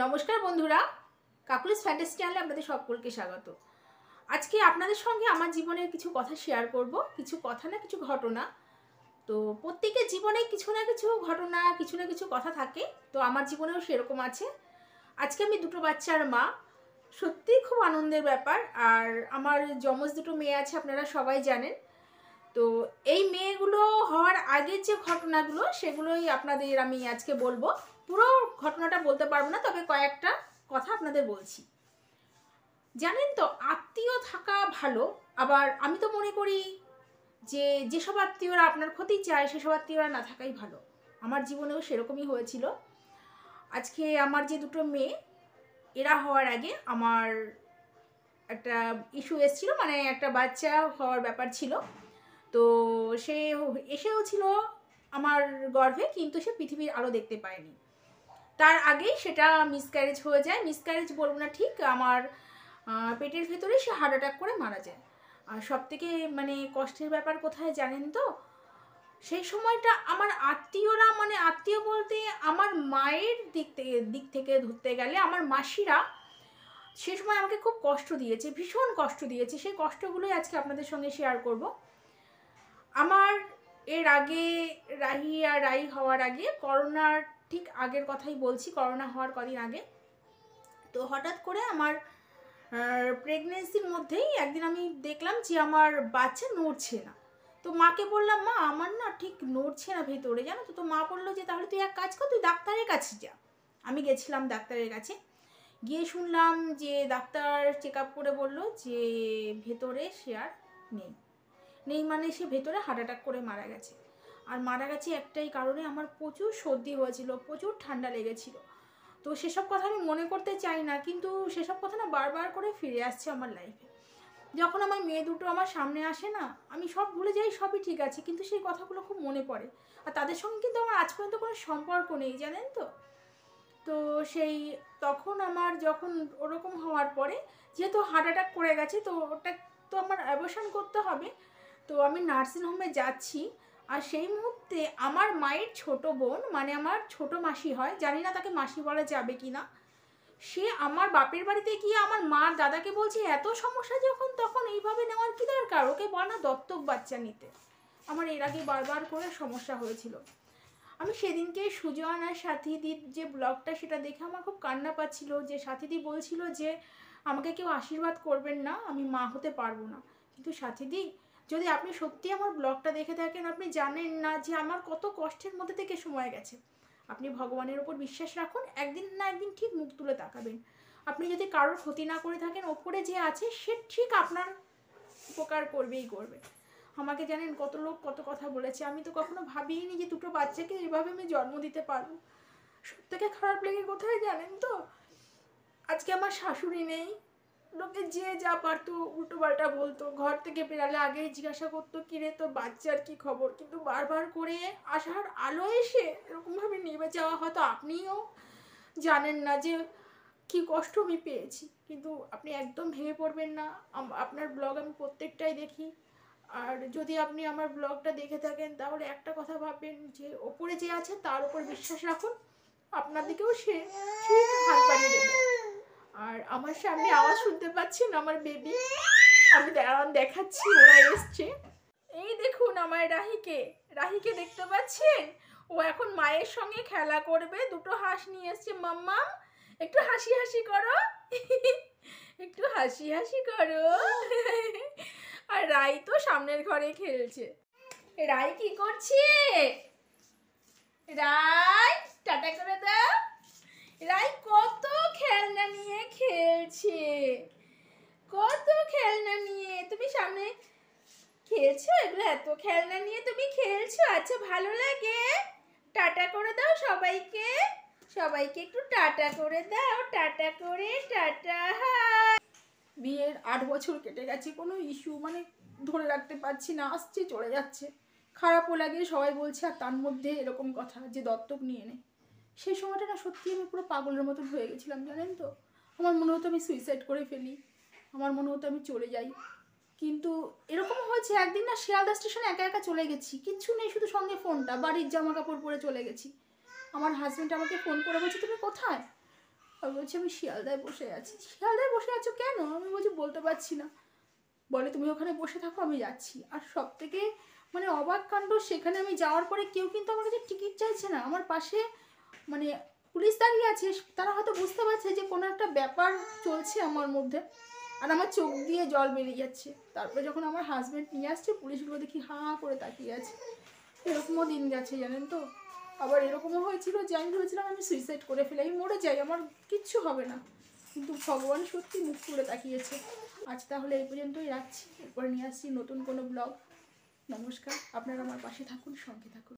নমস্কার বন্ধুরা, Kokkalis fantasy চ্যানেলে আপনাদের সকলকে স্বাগত। আজকে আপনাদের সঙ্গে আমার জীবনের কিছু কথা শেয়ার করব, কিছু কথা না কিছু ঘটনা। তো প্রত্যেকের জীবনে কিছু না কিছু ঘটনা, কিছু না কিছু কথা থাকে। তো আমার জীবনেও সেরকম আছে। আজকে আমি দুটো বাচ্চার মা, সত্যিই খুব আনন্দের ব্যাপার। আর আমার যমজ দুটো মেয়ে আছে, আপনারা সবাই জানেন। তো এই মেয়েগুলো হওয়ার আগের যে ঘটনাগুলো, সেগুলোই আপনাদের আমি আজকে বলবো। পুরো ঘটনাটা বলতে পারবো না, তবে কয়েকটা কথা আপনাদের বলছি। জানেন তো, আত্মীয় থাকা ভালো। আবার আমি তো মনে করি যে যেসব আত্মীয়রা আপনার ক্ষতি চায়, সেসব আত্মীয়রা না থাকাই ভালো। আমার জীবনেও সেরকমই হয়েছিল। আজকে আমার যে দুটো মেয়ে, এরা হওয়ার আগে আমার একটা ইস্যু এসেছিল, মানে একটা বাচ্চা হওয়ার ব্যাপার ছিল। তো সে এসেও ছিল আমার গর্ভে, কিন্তু সে পৃথিবীর আলো দেখতে পায়নি। তার আগেই সেটা মিসক্যারেজ হয়ে যায়। মিসক্যারেজ বলবো না ঠিক, আমার পেটের ভেতরে সে হার্ট অ্যাটাক করে মারা যায়। আর সব থেকে মানে কষ্টের ব্যাপার কোথায় জানেন তো, সেই সময়টা আমার আত্মীয়রা, মানে আত্মীয় বলতে আমার মায়ের দিক থেকে ধরতে গেলে আমার মাসিরা সে সময় আমাকে খুব কষ্ট দিয়েছে, ভীষণ কষ্ট দিয়েছে। সেই কষ্টগুলোই আজকে আপনাদের সঙ্গে শেয়ার করব। আমার এর আগে রাই হওয়ার আগে, করোনার ঠিক আগের কথাই বলছি, করোনা হওয়ার কদিন আগে। তো হঠাৎ করে আমার প্রেগনেন্সির মধ্যেই একদিন আমি দেখলাম যে আমার বাচ্চা নড়ছে না। তো মাকে বললাম, মা আমার না ঠিক নড়ছে না ভেতরে, জানো তো। তো মা বললো যে তাহলে তুই এক কাজ কর, তুই ডাক্তারের কাছে যা। আমি গেছিলাম ডাক্তারের কাছে, গিয়ে শুনলাম যে ডাক্তার চেক আপ করে বললো যে ভেতরে সে আর নেই। নেই মানে সে ভেতরে হার্ট অ্যাটাক করে মারা গেছে। আর মারা গেছে একটাই কারণে, আমার প্রচুর সর্দি হয়েছিল, প্রচুর ঠান্ডা লেগেছিল। তো সেসব কথা আমি মনে করতে চাই না, কিন্তু সেসব কথা না বারবার করে ফিরে আসছে আমার লাইফে। যখন আমার মেয়ে দুটো আমার সামনে আসে না, আমি সব ভুলে যাই, সবই ঠিক আছে, কিন্তু সেই কথাগুলো খুব মনে পড়ে। আর তাদের সঙ্গে কিন্তু আমার আজ পর্যন্ত কোনো সম্পর্ক নেই, জানেন তো। তো সেই তখন আমার যখন ওরকম হওয়ার পরে, যেহেতু হার্ট অ্যাটাক করে গেছে, তো ওটা তো আমার অ্যাবর্শন করতে হবে। তো আমি নার্সিংহোমে যাচ্ছি, আর সেই মুহূর্তে আমার মায়ের ছোট বোন, মানে আমার ছোট মাসি হয়, জানি না তাকে মাসি বলা যাবে কি না, সে আমার বাপের বাড়িতে গিয়ে আমার মার দাদাকে বলছে, এত সমস্যা যখন তখন এইভাবে নেওয়ার কি দরকার, ওকে বল না দত্তক বাচ্চা নিতে। আমার এর আগে বারবার করে সমস্যা হয়েছিল। আমি সেদিনকে সুজন আর সাথীদির যে ব্লগটা, সেটা দেখে আমার খুব কান্না পাচ্ছিল। যে সাথীদি বলছিল যে আমাকে কেউ আশীর্বাদ করবেন না, আমি মা হতে পারবো না। কিন্তু সাথীদি, যদি আপনি সত্যি আমার ব্লগটা দেখে থাকেন, আপনি জানেন না যে আমার কত কষ্টের মধ্যে থেকে সময় গেছে। আপনি ভগবানের ওপর বিশ্বাস রাখুন, একদিন না একদিন ঠিক মুখ তুলে তাকাবেন। আপনি যদি কারোর ক্ষতি না করে থাকেন, ওপরে যে আছে সে ঠিক আপনার উপকার করবেই করবে। আমাকে জানেন কত লোক কত কথা বলেছে, আমি তো কখনো ভাবিনি যে দুটো বাচ্চাকে এইভাবে আমি জন্ম দিতে পারবো। সব থেকে খারাপ লেগে কোথায় জানেন তো, আজকে আমার শাশুড়ি নেই। লোকে যে যা পারতো উল্টো পাল্টা বলতো, ঘর থেকে বেরালে আগেই জিজ্ঞাসা করতো, কিরে তোর বাচ্চার কি খবর। কিন্তু বারবার করে আসার আলো এসে এরকমভাবে নেমে যাওয়া, হয়তো আপনিও জানেন না যে কি কষ্ট আমি পেয়েছি। কিন্তু আপনি একদম ভেঙে পড়বেন না, আপনার ব্লগ আমি প্রত্যেকটাই দেখি। আর যদি আপনি আমার ব্লগটা দেখে থাকেন, তাহলে একটা কথা ভাববেন যে ওপরে যে আছে তার উপর বিশ্বাস রাখুন, আপনার দিকেও সে ঠিক হাত বাড়িয়ে দেবে। আর আমার সামনে আওয়াজ শুনতে পাচ্ছেন আমার বেবি, আমি দেখাচ্ছি, ওরা এসছে। এই দেখুন আমার রাহিকে দেখতে পাচ্ছেন। ও এখন মায়ের সঙ্গে খেলা করবে, দুটো হাঁস নিয়ে এসছে। মাম্মাম, একটু হাসি হাসি করো, একটু হাসি হাসি করো। আর রাই তো সামনের ঘরে খেলছে। রাই কি করছে? রাই টাটা করে দাও। রাই কত খেলনা নিয়ে খেলছে, কত খেলনা নিয়ে। তুমি সামনে খেলছো, এগুলো এত খেলনা নিয়ে তুমি খেলছো, আচ্ছা ভালো লাগে। টাটা করে দাও সবাইকে, সবাইকে একটু টাটা করে দাও, টাটা করে টাটা। হাই। বিয়ের 8 বছর কেটে গেছে, কোনো ইস্যু মানে ধরে রাখতে পারছি না, আসছে চলে যাচ্ছে। খারাপও লাগে, সবাই বলছে, আর তার মধ্যে এরকম কথা যে দত্তক নিয়ে নে। সেই সময়টা না সত্যি আমি পুরো পাগলের মতন হয়ে গেছিলাম, জানেন তো। আমার মনে হতো আমি সুইসাইড করে ফেলি, আমার মনে হতো আমি চলে যাই। কিন্তু এরকম হয়েছে, একদিন না শিয়ালদা স্টেশনে একা একা চলে গেছি, কিচ্ছু নেই, শুধু সঙ্গে ফোনটা, বাড়ির জামা কাপড় পরে চলে গেছি। আমার হাজব্যান্ড আমাকে ফোন করে বলছে, তুমি কোথায়? আমি বলছি আমি শিয়ালদায় বসে আছি। শিয়ালদায় বসে আছো কেন? আমি বলছি বলতে পারছি না। বলে তুমি ওখানে বসে থাকো, আমি যাচ্ছি। আর সব থেকে মানে অবাক কাণ্ড, সেখানে আমি যাওয়ার পরে কেউ কিন্তু আমার কাছে টিকিট চাইছে না। আমার পাশে মানে পুলিশ দাঁড়িয়ে আছে, তারা হয়তো বুঝতে পারছে যে কোনো একটা ব্যাপার চলছে আমার মধ্যে। আর আমার চোখ দিয়ে জল বেরিয়ে যাচ্ছে। তারপরে যখন আমার হাজব্যান্ড নিয়ে আসছে, পুলিশগুলো দেখি হাঁ করে তাকিয়ে আছে। এরকমও দিন গেছে জানেন তো। আবার এরকমও হয়েছিল যে আমি ভেবেছিলাম আমি সুইসাইড করে ফেলি, আমি মরে যাই, আমার কিচ্ছু হবে না। কিন্তু ভগবান সত্যি মুখ তুলে তাকিয়েছে। আজ তাহলে এই পর্যন্তই রাখছি, এরপরে নিয়ে আসছি নতুন কোনো ব্লগ। নমস্কার, আপনারা আমার পাশে থাকুন, সঙ্গে থাকুন।